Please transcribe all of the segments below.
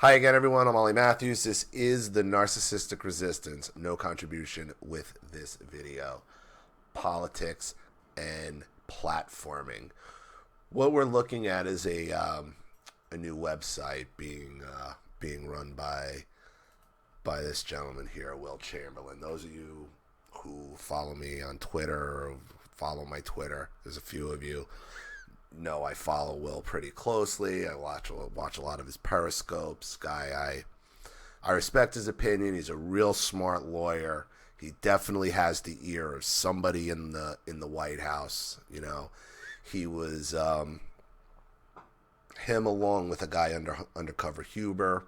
Hi again, everyone. I'm Ollie Matthews. This is the Narcissistic Resistance. No contribution with this video. Politics and platforming. What we're looking at is a new website being run by this gentleman here, Will Chamberlain. Those of you who follow me on Twitter or follow my Twitter, there's a few of you. No, I follow Will pretty closely. I watch a lot of his periscopes. I respect his opinion. He's a real smart lawyer. He definitely has the ear of somebody in the White House. You know, he was him along with a guy undercover Huber,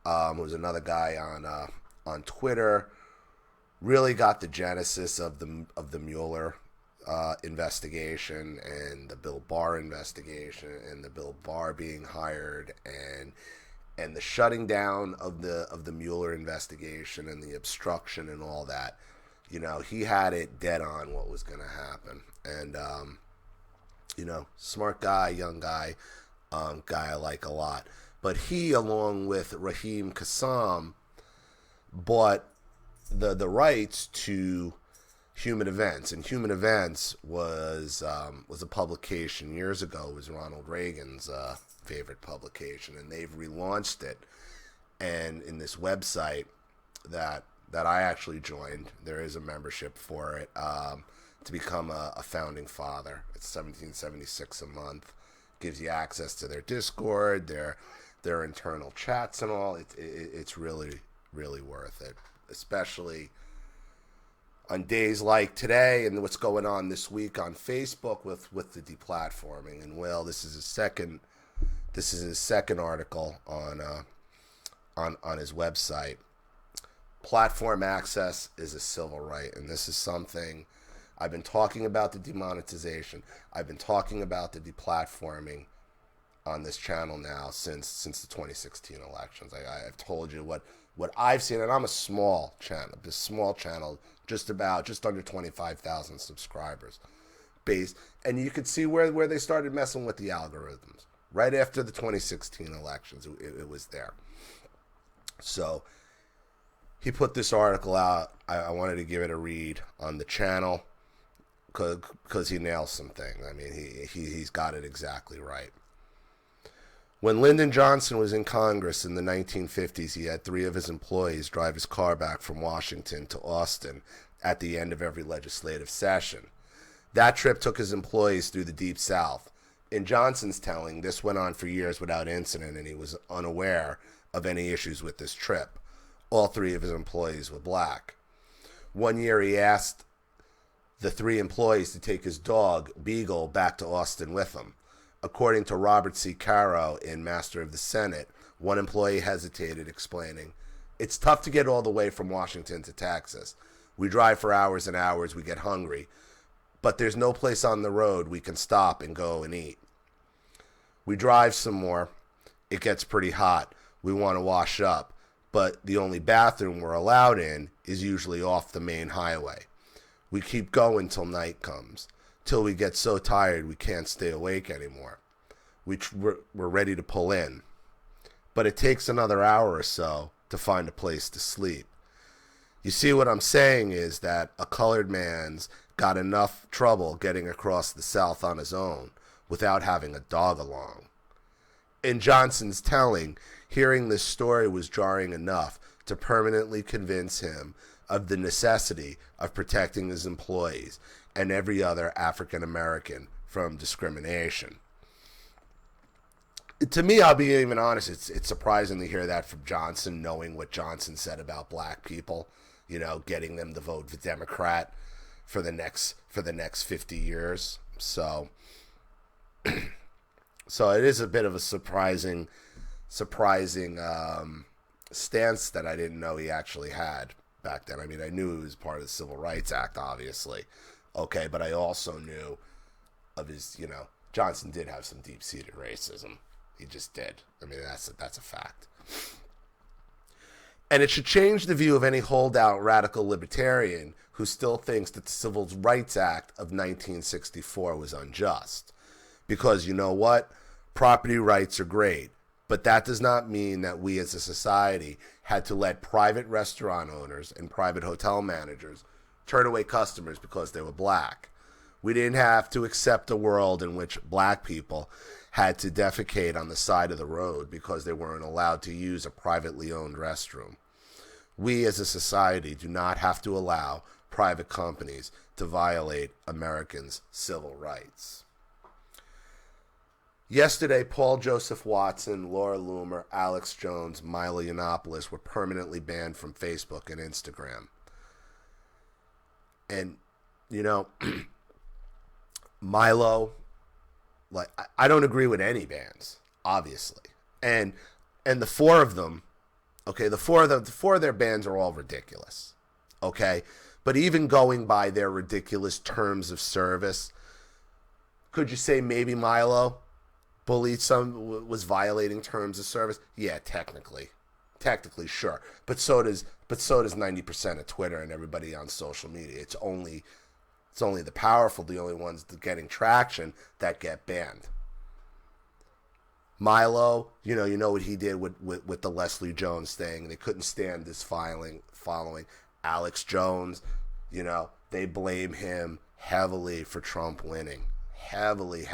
who was another guy on Twitter. Really got the genesis of the Mueller investigation and the Bill Barr investigation and the Bill Barr being hired and the shutting down of the Mueller investigation and the obstruction and all that. You know, he had it dead on what was going to happen. And, you know, smart guy, young guy, guy I like a lot. But he, along with Raheem Kassam, bought the rights to Human Events, and Human Events was a publication years ago. It was Ronald Reagan's favorite publication, and they've relaunched it. And in this website that I actually joined, there is a membership for it to become a founding father. It's $17.76 a month. Gives you access to their Discord, their internal chats, and all. It's really worth it, especially on days like today and what's going on this week on Facebook with the deplatforming. And Will, this is his second article on his website. Platform access is a civil right, and this is something I've been talking about. The demonetization. I've been talking about the deplatforming on this channel now since the 2016 elections. I've told you what I've seen, and I'm a small channel. This small channel, just under 25,000 subscribers, base, and you could see where they started messing with the algorithms right after the 2016 elections. It was there. So he put this article out. I wanted to give it a read on the channel because he nails some things. I mean, he's got it exactly right. When Lyndon Johnson was in Congress in the 1950s, he had 3 of his employees drive his car back from Washington to Austin at the end of every legislative session. That trip took his employees through the Deep South. In Johnson's telling, this went on for years without incident, and he was unaware of any issues with this trip. All 3 of his employees were black. One year he asked the 3 employees to take his dog, Beagle, back to Austin with him. According to Robert C. Caro in Master of the Senate, one employee hesitated, explaining, "It's tough to get all the way from Washington to Texas. We drive for hours and hours, we get hungry, but there's no place on the road we can stop and go and eat. We drive some more. It gets pretty hot. We want to wash up, but the only bathroom we're allowed in is usually off the main highway. We keep going till night comes. Till we get so tired we can't stay awake anymore. We're ready to pull in. But it takes another hour or so to find a place to sleep. You see, what I'm saying is that a colored man's got enough trouble getting across the South on his own without having a dog along." In Johnson's telling, hearing this story was jarring enough to permanently convince him of the necessity of protecting his employees and every other African American from discrimination. To me, I'll be even honest, it's surprising to hear that from Johnson, knowing what Johnson said about black people, you know, getting them to vote for Democrat for the next 50 years. So it is a bit of a surprising stance that I didn't know he actually had back then. I mean, I knew he was part of the Civil Rights Act, obviously. Okay, but I also knew of his, you know, Johnson did have some deep-seated racism. He just did. I mean, that's a fact. And it should change the view of any holdout radical libertarian who still thinks that the Civil Rights Act of 1964 was unjust. Because you know what? Property rights are great, But that does not mean that we as a society had to let private restaurant owners and private hotel managers turn away customers because they were black. We didn't have to accept a world in which black people had to defecate on the side of the road because they weren't allowed to use a privately owned restroom. We as a society do not have to allow private companies to violate Americans' civil rights. Yesterday, Paul Joseph Watson, Laura Loomer, Alex Jones, Milo Yiannopoulos were permanently banned from Facebook and Instagram. And, you know, Milo, like, I don't agree with any bans, obviously. And the four of them, okay, the four of their bans are all ridiculous, okay? But even going by their ridiculous terms of service, could you say maybe Milo was violating terms of service? Yeah, technically, sure. But so does 90% of Twitter and everybody on social media. It's only the powerful, the only ones getting traction, that get banned. Milo, you know what he did with the Leslie Jones thing. They couldn't stand this following. Alex Jones, they blame him heavily for Trump winning. Heavily.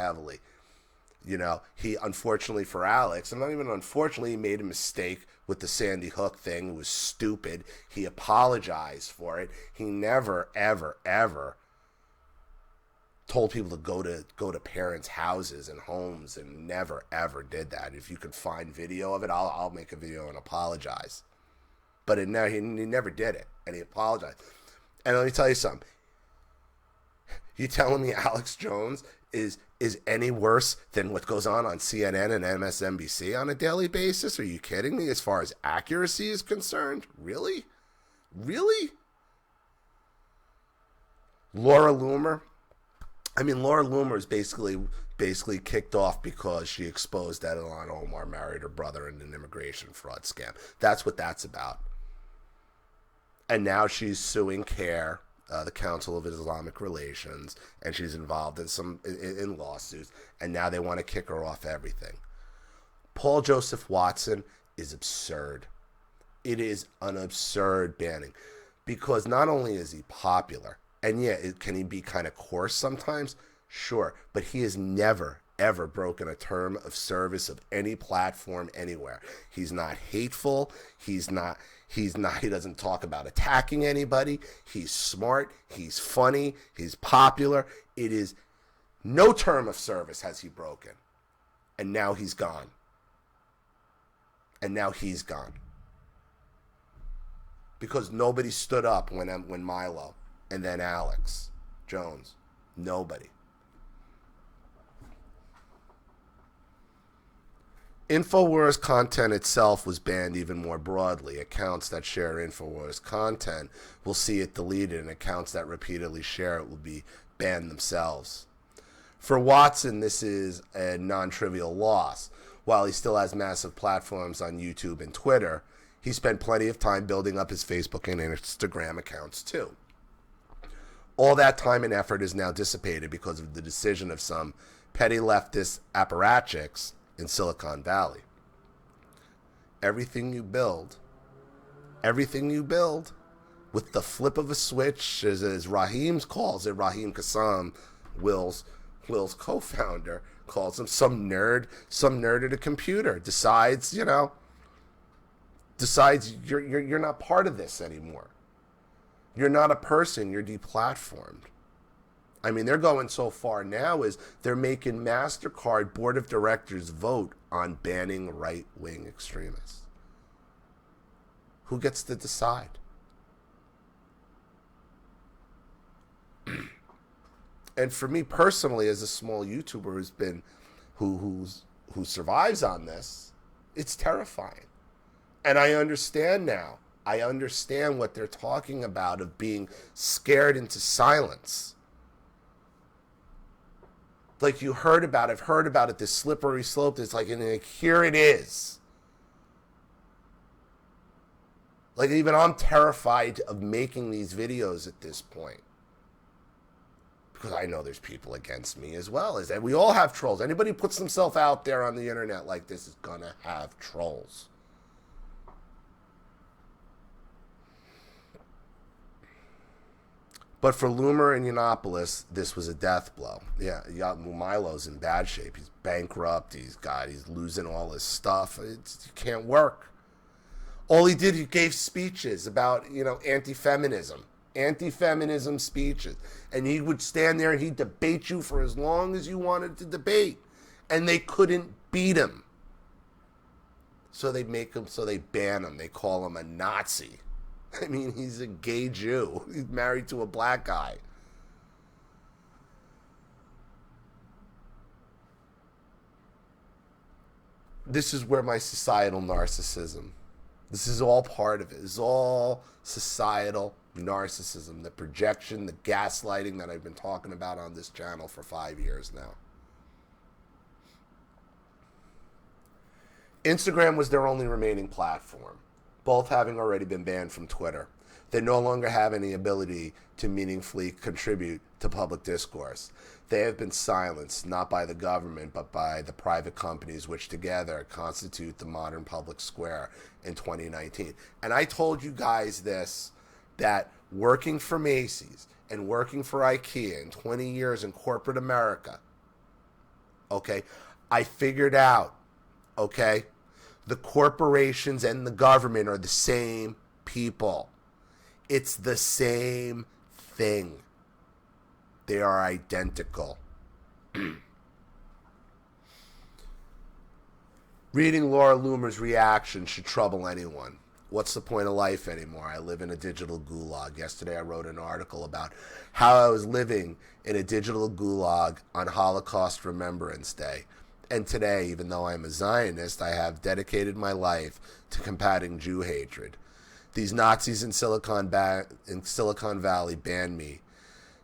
He, unfortunately for Alex, and not even unfortunately, he made a mistake with the Sandy Hook thing. It was stupid. He apologized for it. He never, ever, ever told people to go to parents' houses and homes, and never, ever did that. If you could find video of it, I'll make a video and apologize. But he never did it, and he apologized. And let me tell you something. You telling me Alex Jones is any worse than what goes on CNN and MSNBC on a daily basis? Are you kidding me? As far as accuracy is concerned? Really? Laura Loomer? I mean, Laura Loomer is basically kicked off because she exposed that Ilhan Omar married her brother in an immigration fraud scam. That's what that's about. And now she's suing CARE, the Council of Islamic Relations, and she's involved in lawsuits, and now they want to kick her off everything. Paul Joseph Watson is absurd. It is an absurd banning, because not only is he popular, and yeah, can he be kind of coarse sometimes? Sure, but he has never, ever broken a term of service of any platform anywhere. He's not hateful. He doesn't talk about attacking anybody. He's smart. He's funny. He's popular. It is no term of service has he broken. And now he's gone. Because nobody stood up when Milo and then Alex Jones. Nobody. InfoWars content itself was banned even more broadly. Accounts that share InfoWars content will see it deleted, and accounts that repeatedly share it will be banned themselves. For Watson, this is a non-trivial loss. While he still has massive platforms on YouTube and Twitter, he spent plenty of time building up his Facebook and Instagram accounts too. All that time and effort is now dissipated because of the decision of some petty leftist apparatchiks in Silicon Valley. Everything you build with the flip of a switch, as Raheem calls it, Raheem Kassam, Will's co-founder, calls him, some nerd at a computer decides you're not part of this anymore. You're not a person, you're deplatformed. I mean, they're going so far now as they're making MasterCard board of directors vote on banning right-wing extremists. Who gets to decide? And for me personally, as a small YouTuber who survives on this, it's terrifying. And I understand now. I understand what they're talking about, of being scared into silence. Like I've heard about it, this slippery slope. It's like, and here it is. Like, even I'm terrified of making these videos at this point. because I know there's people against me as well. Is that we all have trolls. Anybody who puts themselves out there on the internet like this is going to have trolls. But for Loomer and Yiannopoulos, this was a death blow. Yeah, Milo's in bad shape. He's bankrupt. He's losing all his stuff. He can't work. All he did, he gave speeches about, anti-feminism speeches. And he would stand there and he'd debate you for as long as you wanted to debate. And they couldn't beat him. So they ban him. They call him a Nazi. I mean, he's a gay Jew. He's married to a black guy. This is where my societal narcissism. This is all part of it. It's all societal narcissism, the projection, the gaslighting that I've been talking about on this channel for 5 years now. Instagram was their only remaining platform, both having already been banned from Twitter. They no longer have any ability to meaningfully contribute to public discourse. They have been silenced, not by the government, but by the private companies, which together constitute the modern public square in 2019. And I told you guys this, that working for Macy's and working for IKEA in 20 years in corporate America, okay, I figured out, okay, the corporations and the government are the same people. It's the same thing. They are identical. Reading Laura Loomer's reaction should trouble anyone. What's the point of life anymore? I live in a digital gulag. Yesterday I wrote an article about how I was living in a digital gulag on Holocaust Remembrance Day. And today, even though I'm a Zionist, I have dedicated my life to combating Jew hatred. These Nazis in Silicon Valley banned me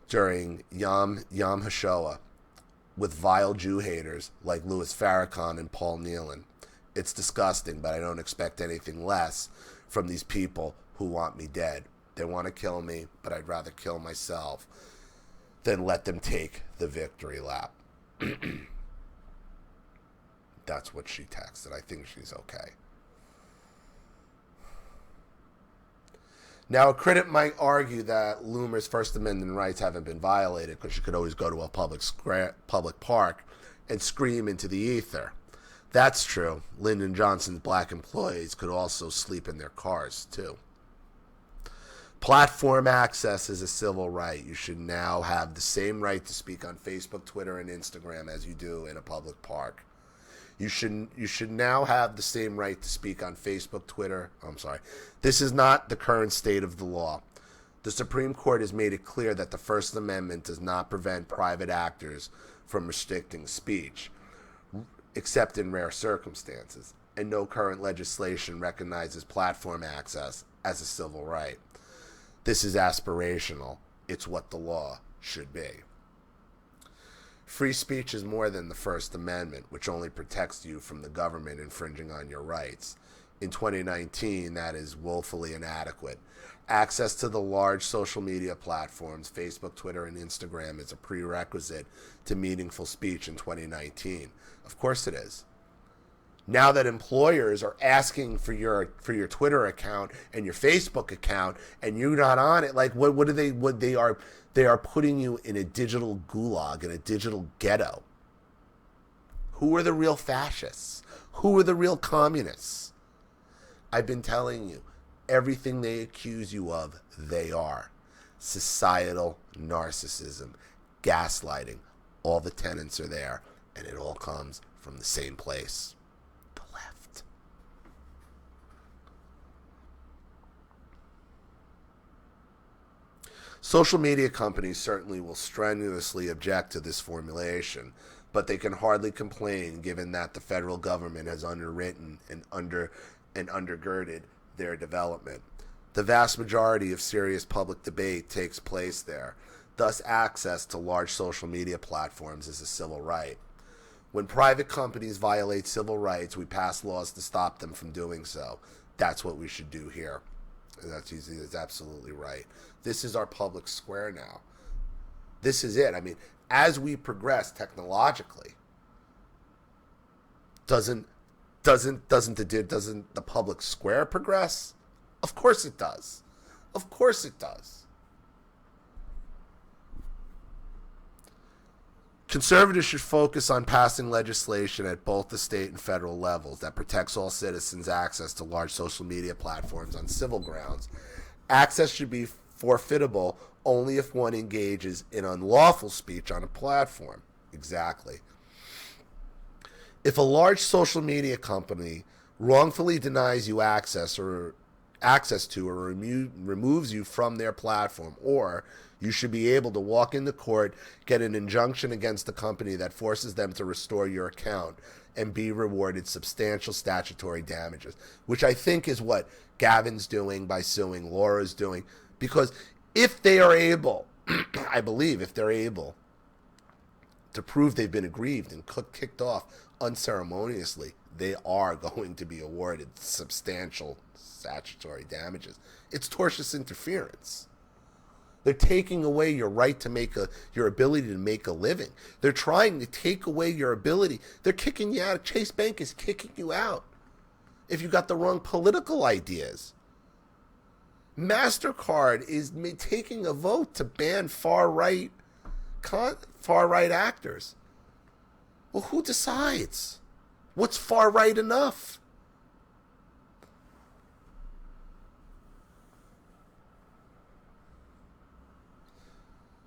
during Yom HaShoah with vile Jew haters like Louis Farrakhan and Paul Nealon. It's disgusting, but I don't expect anything less from these people who want me dead. They want to kill me, but I'd rather kill myself than let them take the victory lap. That's what she texted. I think she's okay. Now, a critic might argue that Loomer's First Amendment rights haven't been violated because she could always go to a public park and scream into the ether. That's true. Lyndon Johnson's black employees could also sleep in their cars, too. Platform access is a civil right. You should now have the same right to speak on Facebook, Twitter, and Instagram as you do in a public park. You should now have the same right to speak on Facebook, Twitter. This is not the current state of the law. The Supreme Court has made it clear that the First Amendment does not prevent private actors from restricting speech, except in rare circumstances. And no current legislation recognizes platform access as a civil right. This is aspirational. It's what the law should be. Free speech is more than the First Amendment, which only protects you from the government infringing on your rights. In 2019, that is woefully inadequate. Access to the large social media platforms, Facebook, Twitter, and Instagram, is a prerequisite to meaningful speech in 2019. Of course it is. Now that employers are asking for your Twitter account and your Facebook account, and you're not on it, like they are putting you in a digital gulag, in a digital ghetto. Who are the real fascists? Who are the real communists? I've been telling you, everything they accuse you of, they are. Societal narcissism, gaslighting, all the tenets are there, and it all comes from the same place. The left. Social media companies certainly will strenuously object to this formulation, but they can hardly complain given that the federal government has underwritten and undergirded their development. The vast majority of serious public debate takes place there. Thus, access to large social media platforms is a civil right. When private companies violate civil rights, we pass laws to stop them from doing so. That's what we should do here. That's absolutely right. This is our public square now. This is it. I mean, as we progress technologically, doesn't the public square progress? Of course it does. Of course it does. Conservatives should focus on passing legislation at both the state and federal levels that protects all citizens' access to large social media platforms on civil grounds. Access should be forfeitable only if one engages in unlawful speech on a platform. Exactly. If a large social media company wrongfully denies you access to or removes you from their platform, or you should be able to walk into court, get an injunction against the company that forces them to restore your account, and be rewarded substantial statutory damages, which I think is what Gavin's doing by suing, Laura's doing, because if they are able, I believe if they're able to prove they've been aggrieved and kicked off unceremoniously, they are going to be awarded substantial statutory damages. It's tortious interference. They're taking away your right to your ability to make a living. They're trying to take away your ability. They're kicking you out. Chase Bank is kicking you out if you got the wrong political ideas. MasterCard is taking a vote to ban far-right actors. Well, who decides? What's far-right enough?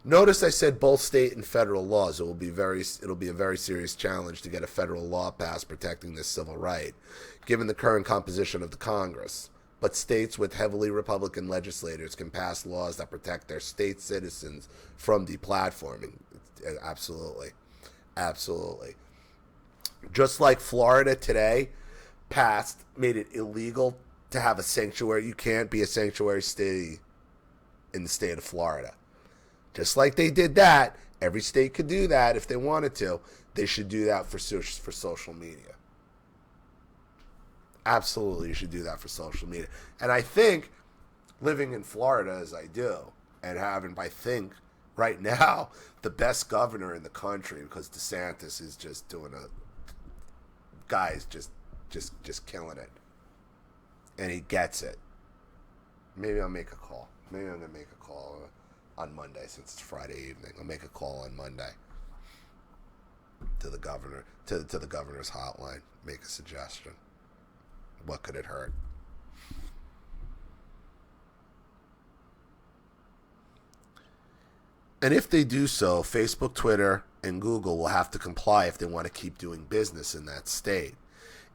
Notice I said both state and federal laws. It'll be a very serious challenge to get a federal law passed protecting this civil right, given the current composition of the Congress. But states with heavily Republican legislators can pass laws that protect their state citizens from deplatforming. Absolutely. Absolutely. Just like Florida today made it illegal to have a sanctuary. You can't be a sanctuary city in the state of Florida. Just like they did that, every state could do that if they wanted to. They should do that for social media. Absolutely, you should do that for social media. And I think, living in Florida as I do, and having, I think, right now, the best governor in the country, because DeSantis is just doing guy's just killing it. And he gets it. Maybe I'll make a call. Maybe I'm going to make a call on Monday, since it's Friday evening. I'll make a call on Monday to the governor, to the governor's hotline. Make a suggestion. What could it hurt? And if they do so, Facebook, Twitter, and Google will have to comply if they want to keep doing business in that state.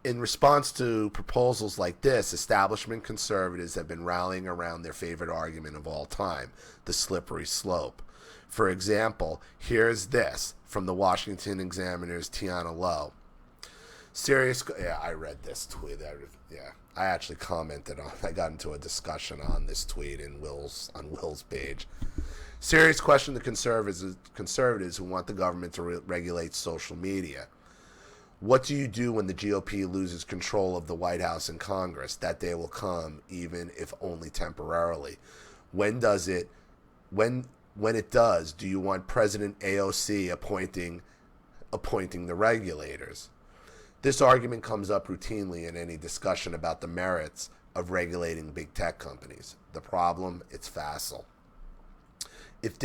In response to proposals like this, establishment conservatives have been rallying around their favorite argument of all time, the slippery slope. For example, here's this from the Washington Examiner's Tiana Lowe. I read this tweet. I actually commented on. I got into a discussion on this tweet on Will's page. Serious question to conservatives who want the government to regulate social media. What do you do when the GOP loses control of the White House and Congress? That day will come, even if only temporarily. When it does, do you want President AOC appointing the regulators? This argument comes up routinely in any discussion about the merits of regulating big tech companies. The problem, it's facile. If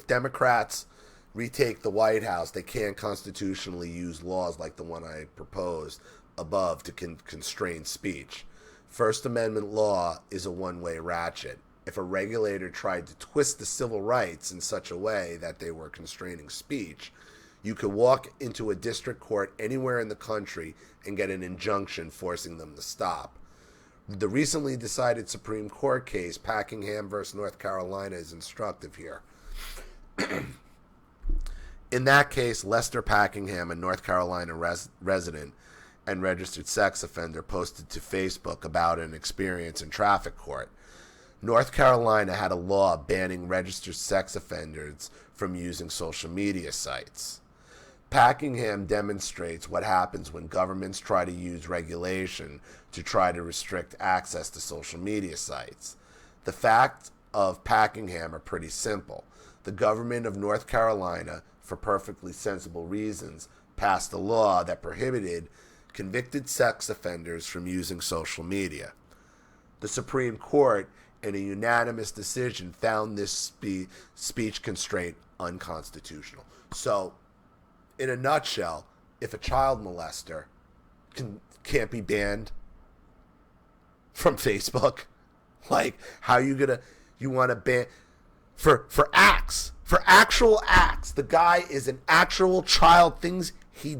Democrats retake the White House, they can't constitutionally use laws like the one I proposed above to constrain speech. First Amendment law is a one-way ratchet. If a regulator tried to twist the civil rights in such a way that they were constraining speech, you could walk into a district court anywhere in the country and get an injunction forcing them to stop. The recently decided Supreme Court case, Packingham versus North Carolina, is instructive here. In that case, Lester Packingham, a North Carolina resident and registered sex offender, posted to Facebook about an experience in traffic court. North Carolina had a law banning registered sex offenders from using social media sites. Packingham demonstrates what happens when governments try to use regulation to try to restrict access to social media sites. The facts of Packingham are pretty simple. the government of North Carolina, for perfectly sensible reasons, passed a law that prohibited convicted sex offenders from using social media. The Supreme Court, in a unanimous decision, found this speech constraint unconstitutional. So, in a nutshell, if a child molester can't be banned from Facebook, like, how you want to ban for actual acts? The guy is an actual child. Things he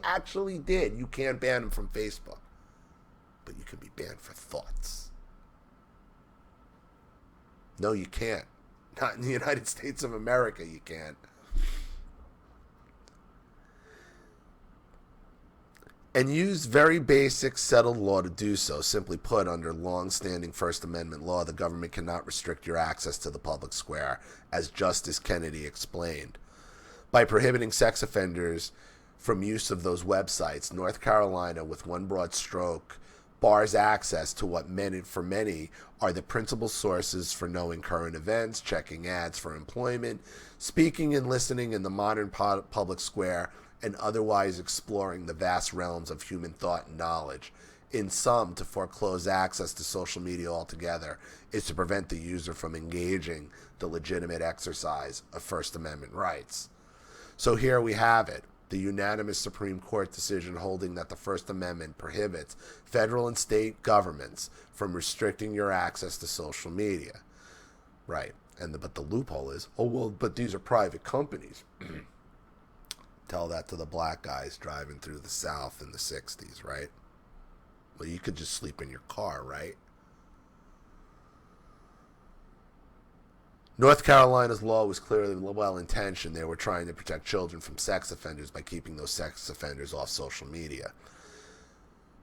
actually did. You can't ban him from Facebook, but you can be banned for thoughts. No, you can't. Not in the United States of America, you can't. And use very basic settled law to do so. Simply put, under long-standing First Amendment law, the government cannot restrict your access to the public square, as Justice Kennedy explained. By prohibiting sex offenders from use of those websites, North Carolina, with one broad stroke, bars access to what for many are the principal sources for knowing current events, checking ads for employment, speaking and listening in the modern public square, and otherwise exploring the vast realms of human thought and knowledge. In sum, to foreclose access to social media altogether is to prevent the user from engaging the legitimate exercise of First Amendment rights. So here we have it, the unanimous Supreme Court decision holding that the First Amendment prohibits federal and state governments from restricting your access to social media. Right. But the loophole is, but these are private companies. Tell that to the black guys driving through the South in the 60s, right? Well, you could just sleep in your car, right? North Carolina's law was clearly well-intentioned. They were trying to protect children from sex offenders by keeping those sex offenders off social media.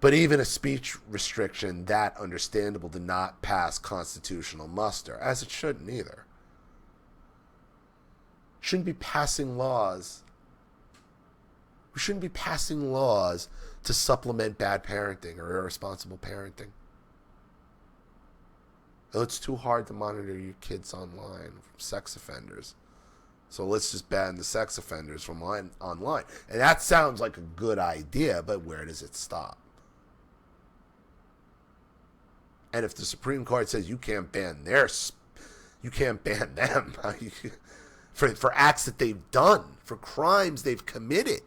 But even a speech restriction that understandable did not pass constitutional muster, as it shouldn't either. Shouldn't be passing laws. We shouldn't be passing laws to supplement bad parenting or irresponsible parenting. It's too hard to monitor your kids online from sex offenders. So let's just ban the sex offenders from online. And that sounds like a good idea, but where does it stop? And if the Supreme Court says you can't ban them for acts that they've done, for crimes they've committed,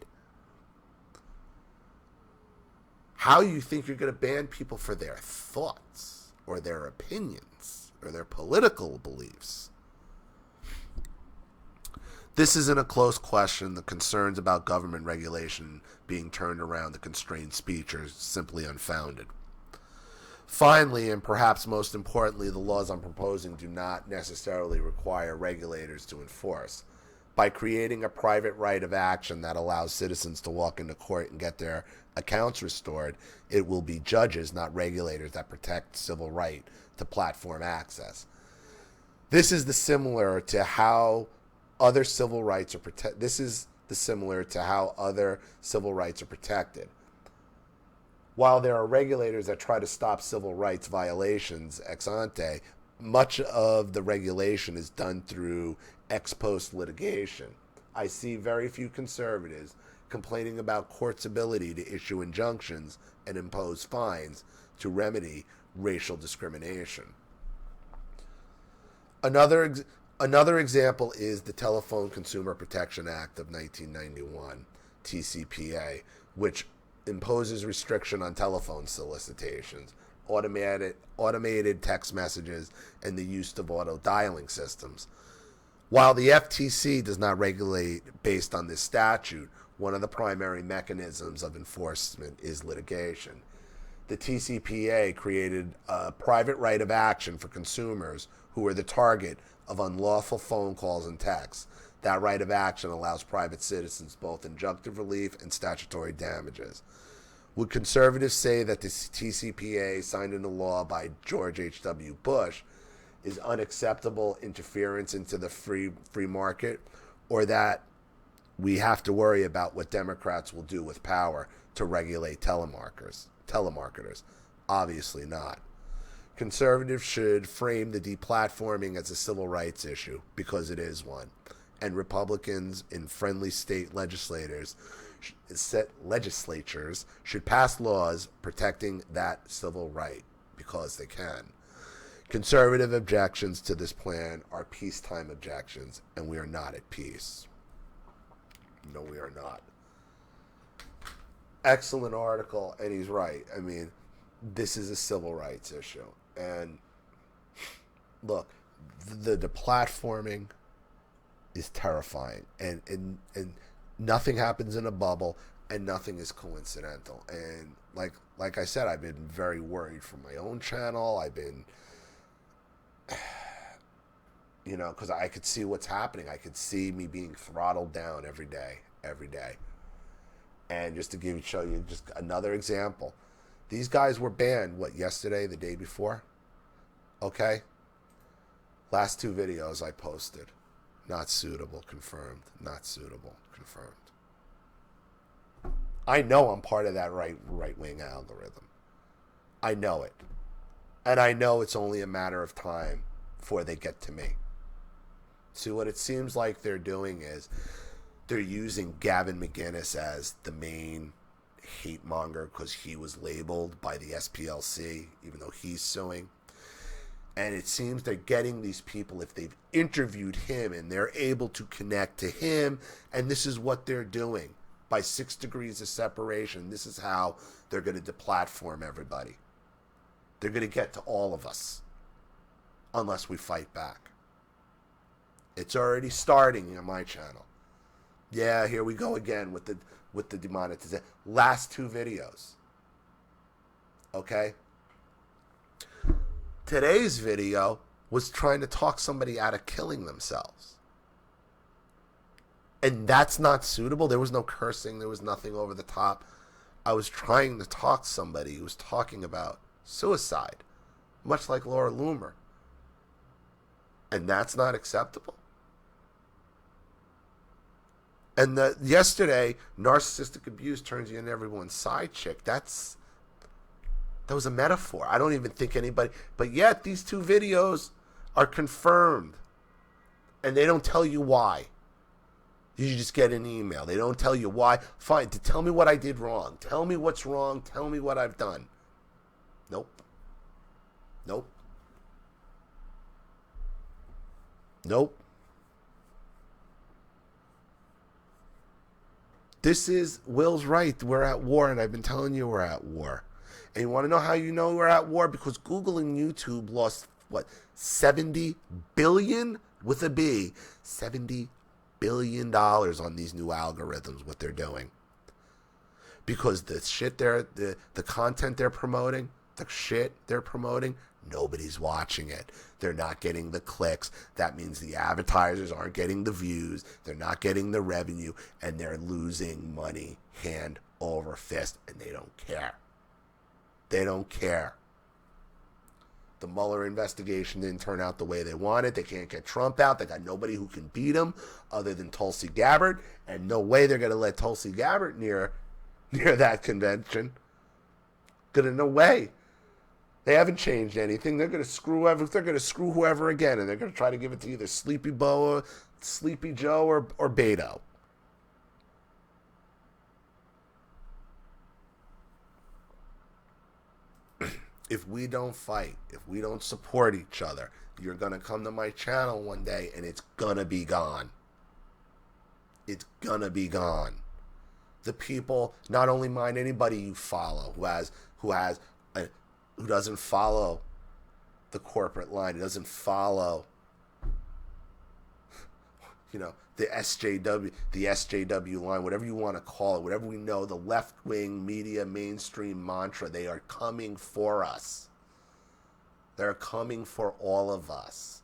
how you think you're going to ban people for their thoughts or their opinions or their political beliefs? This isn't a close question. The concerns about government regulation being turned around to constrain speech are simply unfounded. Finally, and perhaps most importantly, the laws I'm proposing do not necessarily require regulators to enforce. By creating a private right of action that allows citizens to walk into court and get their accounts restored, it will be judges, not regulators, that protect civil right to platform access. This is similar to how other civil rights are protected. While there are regulators that try to stop civil rights violations ex ante, much of the regulation is done through ex post litigation. I see very few conservatives complaining about courts' ability to issue injunctions and impose fines to remedy racial discrimination. Another example is the Telephone Consumer Protection Act of 1991, TCPA, which imposes restriction on telephone solicitations, automated text messages, and the use of auto dialing systems. While the FTC does not regulate based on this statute, one of the primary mechanisms of enforcement is litigation. The TCPA created a private right of action for consumers who are the target of unlawful phone calls and texts. That right of action allows private citizens both injunctive relief and statutory damages. Would conservatives say that the TCPA, signed into law by George H.W. Bush, is unacceptable interference into the free market, or that we have to worry about what Democrats will do with power to regulate telemarketers? Obviously not. Conservatives should frame the deplatforming as a civil rights issue, because it is one. And Republicans in friendly state legislatures should pass laws protecting that civil right, because they can. Conservative objections to this plan are peacetime objections, and we are not at peace. No, we are not. Excellent article, and he's right. I mean, this is a civil rights issue. And look, the deplatforming is terrifying, and nothing happens in a bubble, and nothing is coincidental. And like I said, I've been very worried for my own channel. I've been, because I could see what's happening. I could see me being throttled down every day. And just to show you just another example, these guys were banned, yesterday, the day before? Okay? Last 2 videos I posted. Not suitable, confirmed. Not suitable, confirmed. I know I'm part of that right-wing algorithm. I know it. And I know it's only a matter of time before they get to me. See, what it seems like they're doing is they're using Gavin McInnes as the main hate monger because he was labeled by the SPLC, even though he's suing. And it seems they're getting these people, if they've interviewed him and they're able to connect to him, and this is what they're doing. By 6 degrees of separation, this is how they're going to deplatform everybody. They're going to get to all of us unless we fight back. It's already starting on my channel. Yeah, here we go again with the demonetization. Last 2 videos. Okay? Today's video was trying to talk somebody out of killing themselves. And that's not suitable. There was no cursing. There was nothing over the top. I was trying to talk to somebody who was talking about suicide, much like Laura Loomer. And that's not acceptable. And yesterday, narcissistic abuse turns you into everyone's side chick. That was a metaphor. I don't even think anybody... But yet, these 2 videos are confirmed. And they don't tell you why. You just get an email. They don't tell you why. Fine, tell me what I did wrong. Tell me what's wrong. Tell me what I've done. Nope. Nope. Nope. This is... Will's right. We're at war, and I've been telling you we're at war. And you want to know how you know we're at war? Because Google and YouTube lost, $70 billion with a B. $70 billion on these new algorithms, what they're doing. Because the shit the content they're promoting, nobody's watching it. They're not getting the clicks. That means the advertisers aren't getting the views. They're not getting the revenue. And they're losing money hand over fist. And they don't care. They don't care. The Mueller investigation didn't turn out the way they wanted. They can't get Trump out. They got nobody who can beat him other than Tulsi Gabbard. And no way they're going to let Tulsi Gabbard near that convention. No way. They haven't changed anything. They're going to screw whoever again. And they're going to try to give it to either Sleepy Joe or Beto. If we don't fight, if we don't support each other, you're going to come to my channel one day and it's going to be gone. It's going to be gone. The people not only mind anybody you follow who doesn't follow the corporate line, who doesn't follow the SJW line, whatever you want to call it, whatever we know, the left-wing media mainstream mantra, they are coming for us. They're coming for all of us.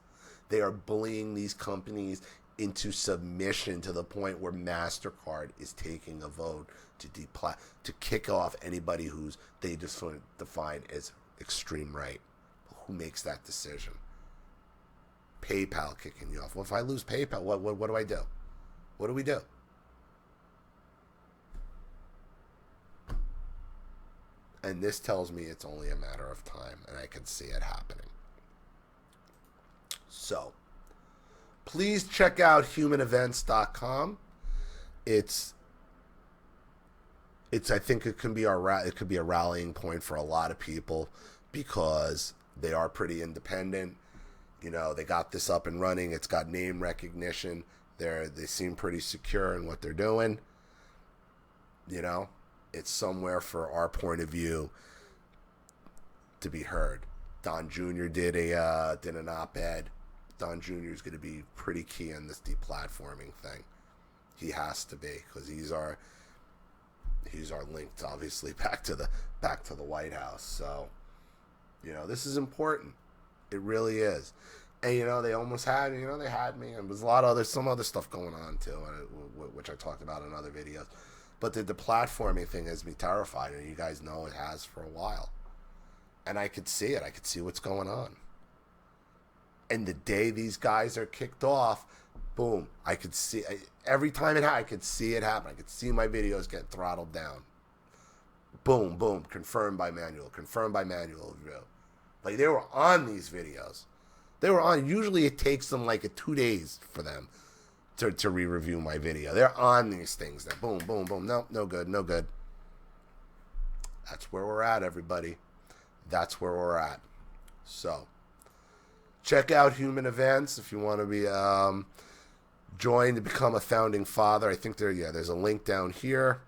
They are bullying these companies into submission to the point where MasterCard is taking a vote to kick off anybody who's they just define as extreme right. Who makes that decision? PayPal kicking you off. Well, if I lose PayPal, what do I do? What do we do? And this tells me it's only a matter of time, and I can see it happening. So, please check out humanevents.com. It's I think it could be a rallying point for a lot of people because they are pretty independent. You know, they got this up and running. It's got name recognition. They seem pretty secure in what they're doing. You know, it's somewhere for our point of view to be heard. Don Jr. did an op-ed. Don Jr. is going to be pretty key in this deplatforming thing. He has to be, because he's our link, obviously, back to the White House. So, you know, this is important. It really is. And, you know, they almost had, they had me. And there's some other stuff going on, too, which I talked about in other videos. But the deplatforming thing has me terrified, and you guys know it has for a while. And I could see it. I could see what's going on. And the day these guys are kicked off, boom, I could see, every time I could see it happen. I could see my videos get throttled down. Boom, boom, confirmed by manual review. Like, they were on these videos. They were on. Usually it takes them like 2 days for them to re-review my video. They're on these things. They're boom, boom, boom. No good, no good. That's where we're at, everybody. That's where we're at. So, check out Human Events if you want to be join to become a founding father. I think there's a link down here.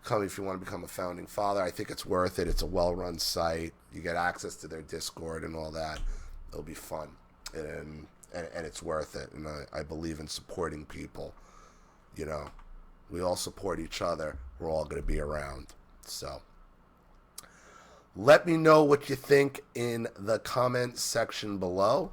Come if you want to become a founding father. I think it's worth it. It's a well-run site. You get access to their Discord and all that. It'll be fun, and it's worth it. And I believe in supporting people. You know, we all support each other. We're all going to be around. So, let me know what you think in the comments section below.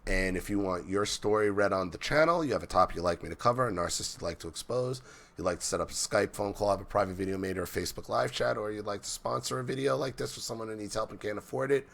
And if you want your story read on the channel, you have a topic you'd like me to cover, a narcissist you'd like to expose, you'd like to set up a Skype phone call, have a private video made, or a Facebook live chat, or you'd like to sponsor a video like this for someone who needs help and can't afford it,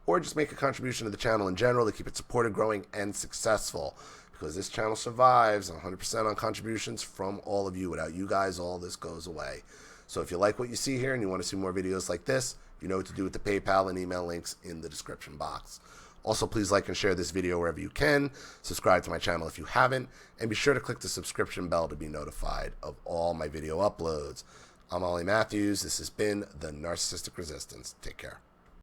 or just make a contribution to the channel in general to keep it supported, growing, and successful. Because this channel survives 100% on contributions from all of you. Without you guys, all this goes away. So if you like what you see here and you want to see more videos like this, you know what to do with the PayPal and email links in the description box. Also, please like and share this video wherever you can. Subscribe to my channel if you haven't. And be sure to click the subscription bell to be notified of all my video uploads. I'm Ollie Matthews. This has been The Narcissistic Resistance. Take care.